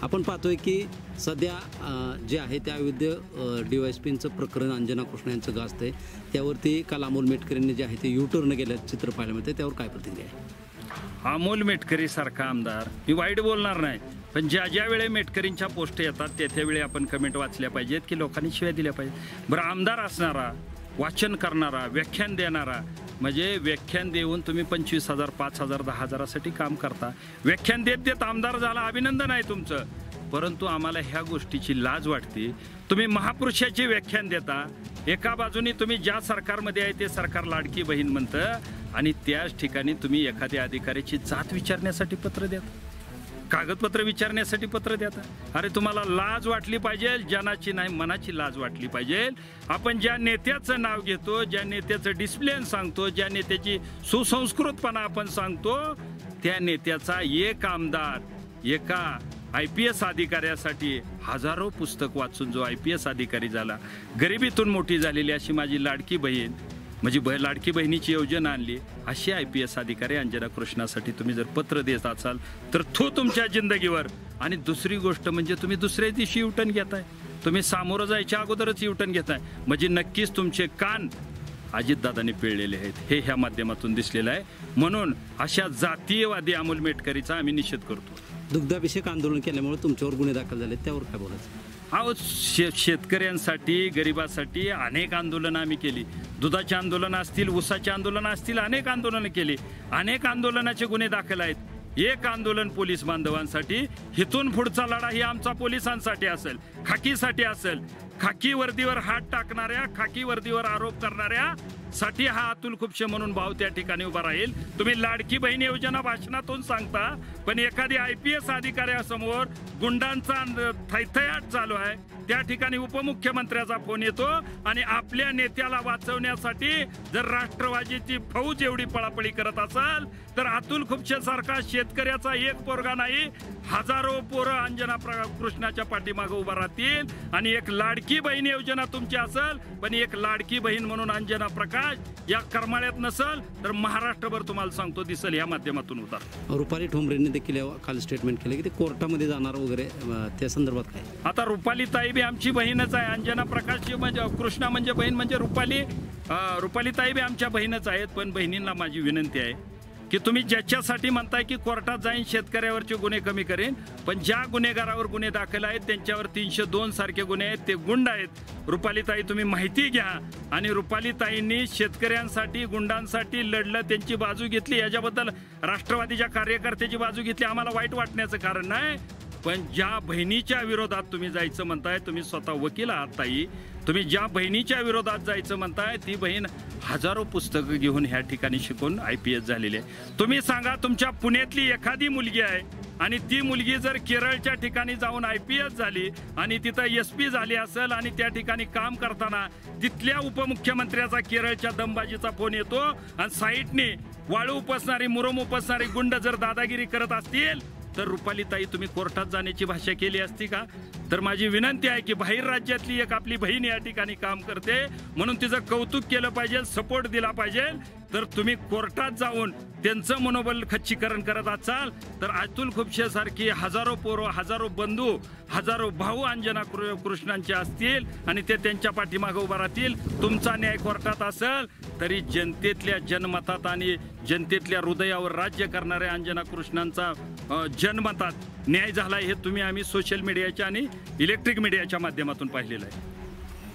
आपण पाहतोय की सध्या जे आहे त्याविरुद्ध DYSPचं प्रकरण अंजना कृष्ण यांचं गाजतंय, त्यावरती काल अमोल मेटकरींनी जे आहे ते युटर्न गेल्याचं चित्र पाहायला मिळतं, त्यावर काय प्रतिक्रिया आहे? अमोल मेटकरी सारखा आमदार, मी वाईट बोलणार नाही, पण ज्या वेळी मेटकरींच्या पोस्ट येतात त्यावेळी आपण कमेंट वाचल्या पाहिजेत की लोकांनी शिव्या दिल्या पाहिजेत. बरं, आमदार असणारा, वाचन करणारा, व्याख्यान देणारा, म्हणजे व्याख्यान देऊन तुम्ही 25,000 5,000 10,000साठी काम करता, व्याख्यान देत देत आमदार झाला, अभिनंदन आहे तुमचं. परंतु आम्हाला ह्या गोष्टीची लाज वाटते. तुम्ही महापुरुषाचे व्याख्यान देता, एका बाजूने तुम्ही ज्या सरकारमध्ये आहे ते सरकार लाडकी बहीण म्हणतं आणि त्याच ठिकाणी तुम्ही एखाद्या अधिकाऱ्याची जात विचारण्यासाठी पत्र देता, कागदपत्र विचारण्यासाठी पत्र देता. अरे तुम्हाला लाज वाटली पाहिजे, जनाची नाही मनाची लाज वाटली पाहिजे. आपण ज्या नेत्याचं नाव घेतो, ज्या नेत्याचं डिसिप्लिन सांगतो, ज्या नेत्याची सुसंस्कृतपणा आपण सांगतो, त्या नेत्याचा एक आमदार एका IPS अधिकाऱ्यासाठी हजारो पुस्तक वाचून जो IPS अधिकारी झाला, गरिबीतून मोठी झालेली अशी माझी लाडकी बहीण, म्हणजे लाडकी बहिणीची योजना आणली, अशी IPS अधिकारी अंजना कृष्णासाठी तुम्ही जर पत्र देत असाल तर तो तुमच्या जिंदगीवर. आणि दुसरी गोष्ट म्हणजे तुम्ही दुसऱ्या दिवशी युटर्न घेताय, तुम्ही सामोरं जायच्या अगोदरच युटर्न घेताय, म्हणजे नक्कीच तुमचे कान अजितदादांनी पिळलेले आहेत, हे ह्या माध्यमातून दिसलेलं आहे. म्हणून अशा जातीयवादी अमोल मेटकरीचा आम्ही निषेध करतो. दुग्धाभिषेक आंदोलन केल्यामुळे तुमच्यावर गुन्हे दाखल झाले, त्यावर काय बोलायचं? अहो, शेतकऱ्यांसाठी, गरिबासाठी अनेक आंदोलनं आम्ही केली. दुधाचे आंदोलन असतील, ऊसाचे आंदोलन असतील, अनेक आंदोलनं केली, अनेक आंदोलनाचे गुन्हे दाखल आहेत. एक आंदोलन पोलीस बांधवांसाठी, हिथून पुढचा लढा ही आमचा पोलिसांसाठी असेल, खाकीसाठी असेल. खाकी वर्दीवर हात टाकणाऱ्या, खाकी वर्दीवर आरोप करणाऱ्या साठी हा अतुल खुपशे म्हणून भाव त्या ठिकाणी उभा राहील. तुम्ही लाडकी बहीण योजना भाषणातून सांगता, पण एखादी IPS अधिकाऱ्यासमोर गुंडांचा थैथयाट चालू आहे, त्या ठिकाणी उपमुख्यमंत्र्याचा फोन येतो आणि आपल्या नेत्याला वाचवण्यासाठी जर राष्ट्रवादीची फौज एवढी पळापळी करत असाल तर अतुल खुपशे सारखा शेतकऱ्याचा एक पोरगा नाही, हजारो पोरं अंजना कृष्णाच्या पाठीमागे उभा राहतील. आणि एक लाडकी बहीण योजना तुमची असेल, पण एक लाडकी बहीण म्हणून अंजना प्रकाश या करमाळ्यात नसेल तर महाराष्ट्रभर तुम्हाला सांगतो दिसेल या माध्यमातून उतार. रुपाली ठोंबरेंनी देखील काल स्टेटमेंट केलं की ते कोर्टामध्ये जाणार वगैरे, त्या संदर्भात काय? आता रुपाली ताई बी आमची बहीणच आहे, अंजना प्रकाशची म्हणजे कृष्णा म्हणजे बहीण, म्हणजे रुपाली ताई बी आमच्या बहीणच आहेत. पण बहिणींना माझी विनंती आहे की तुम्ही ज्याच्यासाठी म्हणताय की कोर्टात जाईन शेतकऱ्यावरचे गुन्हे कमी करेन, पण ज्या गुन्हेगारावर गुन्हे दाखल आहेत त्यांच्यावर 302 सारखे गुन्हे आहेत, ते गुंड आहेत. रुपालीताई तुम्ही माहिती घ्या. आणि रुपालीताईंनी शेतकऱ्यांसाठी, गुंडांसाठी लढलं, त्यांची बाजू घेतली, याच्याबद्दल राष्ट्रवादीच्या कार्यकर्त्याची बाजू घेतली, आम्हाला वाईट वाटण्याचं कारण नाही. पण ज्या बहिणीच्या विरोधात तुम्ही जायचं म्हणताय, तुम्ही स्वतः वकील आहात ताई, तुम्ही ज्या बहिणीच्या विरोधात जायचं म्हणताय ती बहीण हजारो पुस्तकं घेऊन ह्या ठिकाणी शिकून IPS झालेली आहे. तुम्ही सांगा, तुमच्या पुण्यातली एखादी मुलगी आहे आणि ती मुलगी जर केरळच्या ठिकाणी जाऊन IPS झाली आणि तिथं SP झाली असेल आणि त्या ठिकाणी काम करताना तिथल्या उपमुख्यमंत्र्याचा केरळच्या दमबाजीचा फोन येतो आणि साईटने वाळू उपसणारी, मुरम उपसणारी गुंड जर दादागिरी करत असतील तर रुपालीताई तुम्ही कोर्टात जाण्याची भाषा केली असती का? तर माझी विनंती आहे की बाहेर राज्यातली एक आपली बहीण या ठिकाणी काम करते म्हणून तिचं कौतुक केलं पाहिजे, सपोर्ट दिला पाहिजे. तर तुम्ही कोर्टात जाऊन त्यांचं मनोबल खच्चीकरण करत असाल तर अतुल खुपशे सारखी हजारो पोरं, हजारो बंधू, हजारो भाऊ अंजना कृष्णांचे असतील आणि ते त्यांच्या पाठीमागे उभा राहतील. तुमचा न्याय कोर्टात असेल तरी जनतेतल्या जनमतात आणि जनतेतल्या हृदयावर राज्य करणाऱ्या अंजना कृष्णांचा जनमतात न्याय झाला, हे आम्ही सोशल मीडियाच्या आणि इलेक्ट्रिक मीडियाच्या माध्यमातून पाहिलेलं आहे.